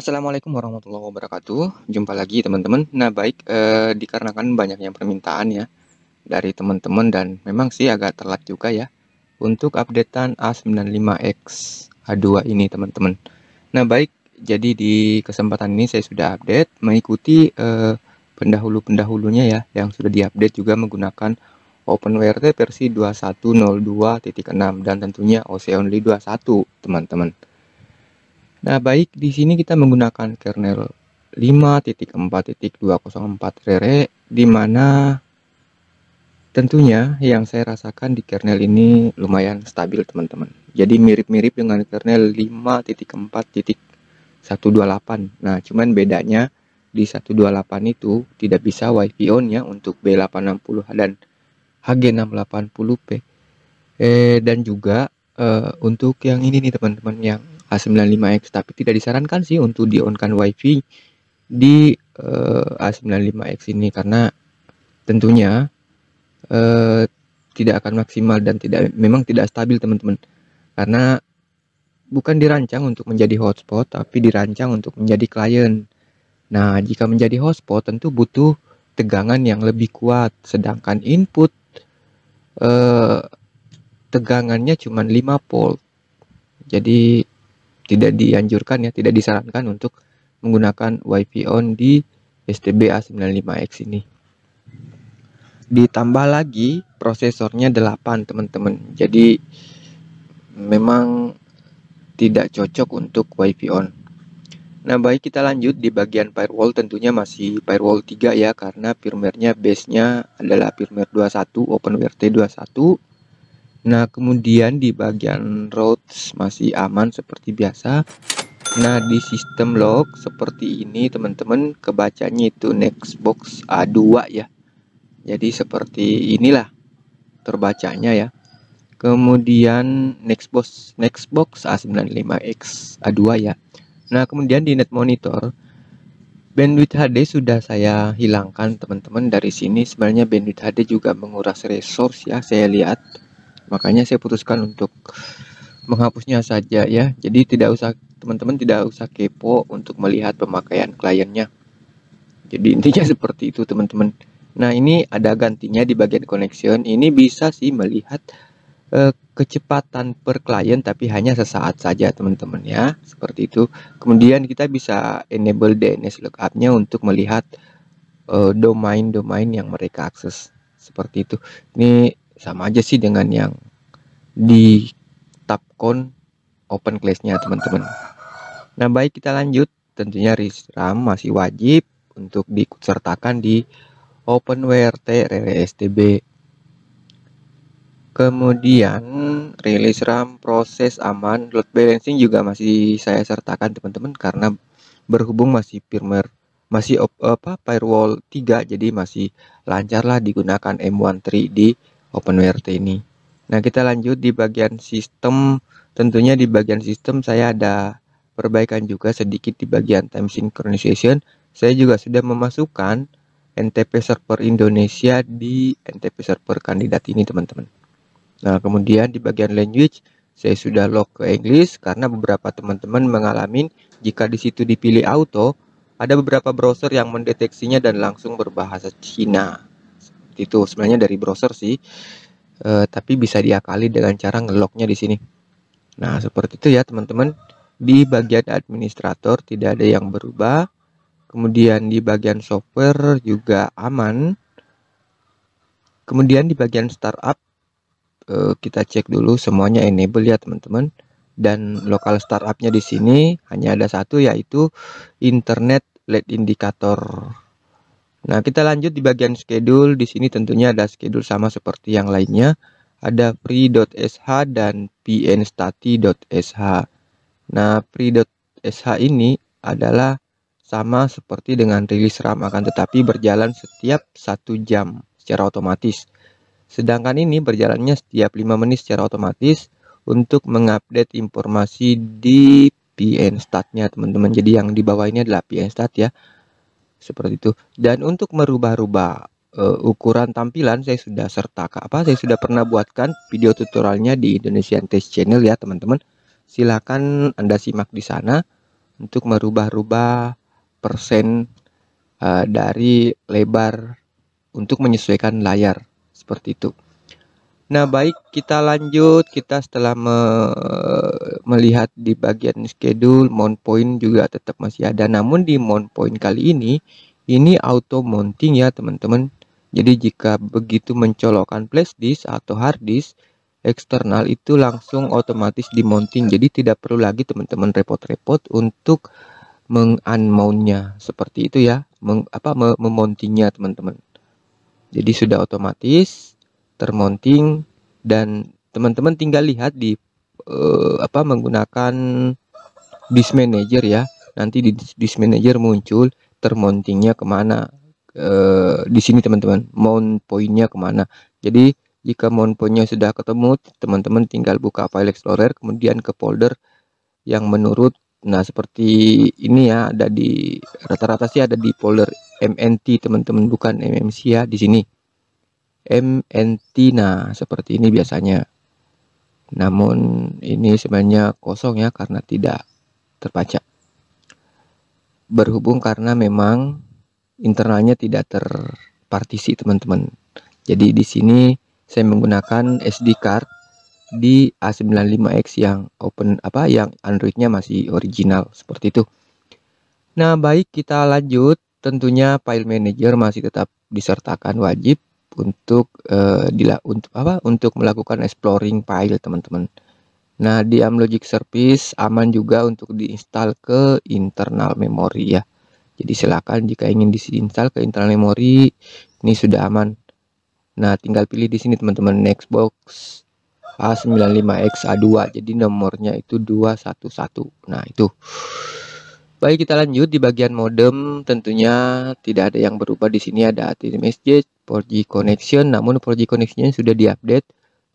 Assalamualaikum warahmatullahi wabarakatuh. Jumpa lagi teman-teman. Nah baik, dikarenakan banyaknya permintaan ya dari teman-teman dan memang sih agak telat juga ya untuk updatean A95X A2 ini teman-teman. Nah baik, jadi di kesempatan ini saya sudah update mengikuti pendahulu-pendahulunya ya yang sudah diupdate juga menggunakan OpenWRT versi 2102.6 dan tentunya OC Only 21 teman-teman. Nah, baik di sini kita menggunakan kernel 5.4.204 Rere, di mana tentunya yang saya rasakan di kernel ini lumayan stabil teman-teman. Jadi mirip-mirip dengan kernel 5.4.128. Nah, cuman bedanya di 128 itu tidak bisa WiFi on ya untuk B860 dan HG680p. Dan juga untuk yang ini nih teman-teman, yang A95X, tapi tidak disarankan sih untuk di-on-kan WiFi di A95X ini karena tentunya tidak akan maksimal dan memang tidak stabil teman-teman, karena bukan dirancang untuk menjadi hotspot tapi dirancang untuk menjadi klien. Nah, jika menjadi hotspot tentu butuh tegangan yang lebih kuat, sedangkan input tegangannya cuma 5 volt. Jadi tidak dianjurkan ya, tidak disarankan untuk menggunakan WiFi on di STB A95X ini. Ditambah lagi prosesornya 8 teman-teman. Jadi memang tidak cocok untuk WiFi on. Nah, baik kita lanjut di bagian firewall, tentunya masih firewall 3 ya karena firmware-nya base-nya adalah firmware 21 OpenWRT 21. Nah, kemudian di bagian routes masih aman seperti biasa. Nah, di sistem log seperti ini teman-teman, kebacanya itu Nextbox A2 ya. Jadi seperti inilah terbacanya ya. Kemudian Nextbox A95X A2 ya. Nah, kemudian di net monitor bandwidth HD sudah saya hilangkan teman-teman. Dari sini sebenarnya bandwidth HD juga menguras resource ya, saya lihat. Makanya saya putuskan untuk menghapusnya saja ya. Jadi teman-teman tidak usah kepo untuk melihat pemakaian kliennya. Jadi intinya seperti itu teman-teman. Nah, ini ada gantinya di bagian connection. Ini bisa sih melihat kecepatan per klien tapi hanya sesaat saja teman-teman ya. Seperti itu. Kemudian kita bisa enable DNS lookup-nya untuk melihat domain-domain yang mereka akses. Seperti itu. Ini sama aja sih dengan yang di Tapcon open class-nya teman-teman. Nah, baik kita lanjut. Tentunya RAM masih wajib untuk diikutsertakan di OpenWRT Rere STB. Kemudian rilis RAM, proses aman, load balancing juga masih saya sertakan teman-teman karena berhubung masih firmware firewall 3, jadi masih lancar lah digunakan M13 di OpenWRT ini. Nah, kita lanjut di bagian sistem. Tentunya di bagian sistem saya ada perbaikan juga sedikit di bagian time synchronization. Saya juga sudah memasukkan NTP server Indonesia di NTP server kandidat ini teman-teman. Nah, kemudian di bagian language saya sudah lock ke English karena beberapa teman-teman mengalami jika di situ dipilih auto, ada beberapa browser yang mendeteksinya dan langsung berbahasa Cina. Itu sebenarnya dari browser sih, tapi bisa diakali dengan cara ngelocknya di sini. Nah, seperti itu ya teman-teman. Di bagian administrator tidak ada yang berubah. Kemudian di bagian software juga aman. Kemudian di bagian startup kita cek dulu semuanya enable ya teman-teman. Dan lokal startupnya di sini hanya ada satu, yaitu internet LED indicator. Nah, kita lanjut di bagian schedule. Di sini tentunya ada schedule sama seperti yang lainnya. Ada free.sh dan pnstati.sh. Nah, free.sh ini adalah sama seperti dengan rilis RAM, akan tetapi berjalan setiap 1 jam secara otomatis. Sedangkan ini berjalannya setiap 5 menit secara otomatis untuk mengupdate informasi di pnstat-nya teman-teman. Jadi yang di bawah ini adalah pnstat ya. Seperti itu. Dan untuk merubah-rubah ukuran tampilan saya sudah saya sudah pernah buatkan video tutorialnya di Indonesian Test Channel ya teman-teman. Silakan Anda simak di sana. untuk merubah-rubah persen dari lebar untuk menyesuaikan layar seperti itu. Nah, baik, kita lanjut. Kita setelah melihat di bagian schedule, mount point juga tetap masih ada. Namun di mount point kali ini auto mounting ya teman-teman. Jadi jika begitu mencolokkan flash disk atau hard disk eksternal itu langsung otomatis di mounting. Jadi tidak perlu lagi teman-teman repot-repot untuk meng-unmount-nya seperti itu ya, memountingnya teman-teman. Jadi sudah otomatis termounting dan teman-teman tinggal lihat di menggunakan disk manager ya. Nanti di disk manager muncul termountingnya kemana. Di sini teman-teman, mount point-nya kemana. Jadi jika mount point-nya sudah ketemu, teman-teman tinggal buka file explorer, kemudian ke folder yang menurut. Nah, seperti ini ya, ada di rata-rata sih ada di folder MNT teman-teman, bukan MMC ya di sini. MNT, nah seperti ini biasanya. Namun ini sebenarnya kosong ya karena tidak terbaca. Berhubung karena memang internalnya tidak terpartisi teman-teman. Jadi di sini saya menggunakan SD card di A95X yang yang Androidnya masih original seperti itu. Nah, baik, kita lanjut. Tentunya file manager masih tetap disertakan wajib untuk untuk melakukan exploring file teman-teman. Nah, di Amlogic Service aman juga untuk diinstal ke internal memori ya. Jadi silakan jika ingin diinstal ke internal memori, ini sudah aman. Nah, tinggal pilih di sini teman-teman, Nextbox A95X A2. Jadi nomornya itu 211. Nah, itu. Baik, kita lanjut di bagian modem. Tentunya tidak ada yang berubah. Di sini ada message 4G connection, namun 4G connection sudah diupdate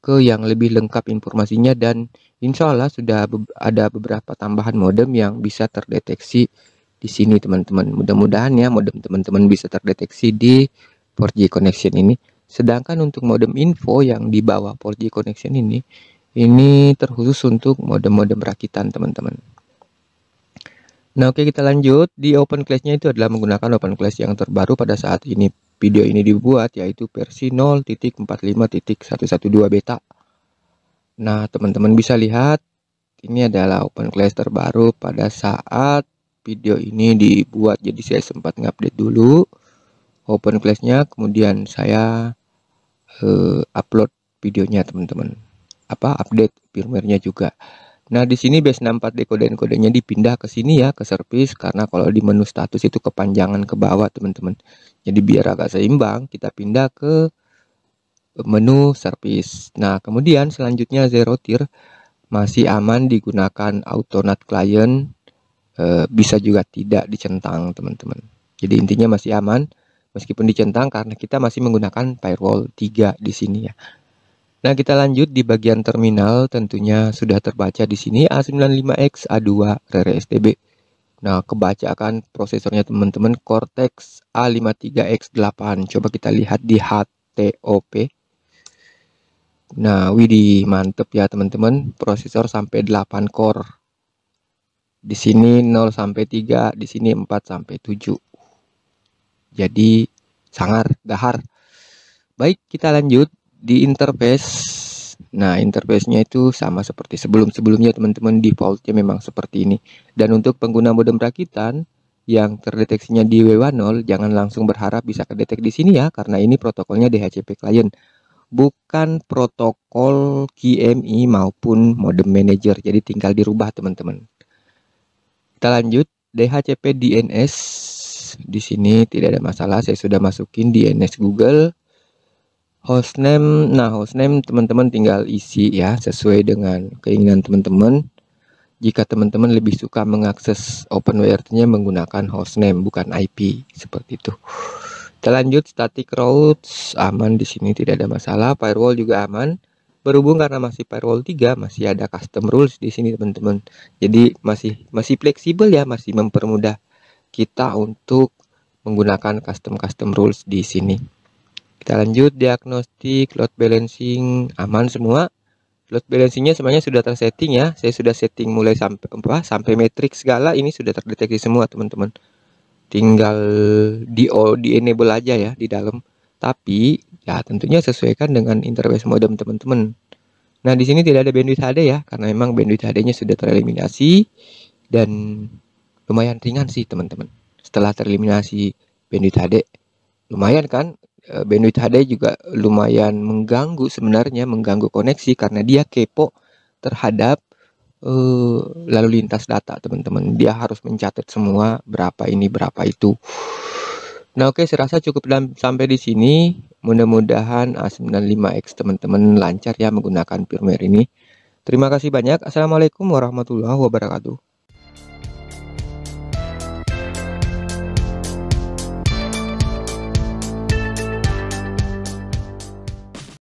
ke yang lebih lengkap informasinya, dan insya Allah sudah ada beberapa tambahan modem yang bisa terdeteksi di sini teman-teman. Mudah-mudahan ya modem teman-teman bisa terdeteksi di 4G connection ini. Sedangkan untuk modem info yang di bawah 4G connection ini terkhusus untuk modem-modem rakitan teman-teman. Nah, oke, kita lanjut. Di open class-nya itu adalah menggunakan open class yang terbaru pada saat ini video ini dibuat, yaitu versi 0.45.112 beta. Nah, teman-teman bisa lihat ini adalah open class terbaru pada saat video ini dibuat. Jadi saya sempat ngupdate dulu open class-nya, kemudian saya upload videonya teman-teman. Update firmware-nya juga. Nah, di sini base 64 dekode-kodenya dipindah ke sini ya, ke service, karena kalau di menu status itu kepanjangan ke bawah teman-teman. Jadi biar agak seimbang, kita pindah ke menu service. Nah, kemudian selanjutnya zero tier masih aman digunakan autonat client, bisa juga tidak dicentang teman-teman. Jadi intinya masih aman meskipun dicentang karena kita masih menggunakan firewall 3 di sini ya. Nah, kita lanjut di bagian terminal. Tentunya sudah terbaca di sini A95X A2 Rare STB. Nah, kebacakan prosesornya teman-teman Cortex A53X8. Coba kita lihat di HTOP. Nah, widih, mantep ya teman-teman. Prosesor sampai 8 core. Di sini 0 sampai 3, di sini 4 sampai 7. Jadi sangar, dahar. Baik, kita lanjut di interface. Nah, interface-nya itu sama seperti sebelum-sebelumnya teman-teman, defaultnya memang seperti ini. Dan untuk pengguna modem rakitan yang terdeteksinya di W10, jangan langsung berharap bisa kedetek di sini ya, karena ini protokolnya DHCP client, bukan protokol QMI maupun modem manager. Jadi tinggal dirubah teman-teman. Kita lanjut DHCP DNS. Di sini tidak ada masalah, saya sudah masukin DNS Google. Hostname, nah hostname teman-teman tinggal isi ya sesuai dengan keinginan teman-teman. Jika teman-teman lebih suka mengakses OpenWrt-nya menggunakan hostname bukan IP seperti itu. Kita lanjut, static routes aman di sini, tidak ada masalah. Firewall juga aman. Berhubung karena masih firewall 3, masih ada custom rules di sini teman-teman. Jadi masih fleksibel ya, masih mempermudah kita untuk menggunakan custom rules di sini. Kita lanjut, diagnostik, load balancing aman semua. Load balancingnya semuanya sudah tersetting ya. Saya sudah setting mulai sampai matrix segala ini sudah terdeteksi semua teman-teman. Tinggal di enable aja ya di dalam. Tapi ya tentunya sesuaikan dengan interface modem teman-teman. Nah, di sini tidak ada bandwidth HD ya, karena memang bandwidth HD-nya sudah tereliminasi dan lumayan ringan sih teman-teman. Setelah tereliminasi bandwidth HD, lumayan kan? Bandwidth HD juga lumayan mengganggu sebenarnya, mengganggu koneksi karena dia kepo terhadap lalu lintas data teman-teman. Dia harus mencatat semua berapa ini berapa itu. Nah, oke, saya rasa cukup sampai di sini. Mudah-mudahan A95X teman-teman lancar ya menggunakan firmware ini. Terima kasih banyak. Assalamualaikum warahmatullahi wabarakatuh.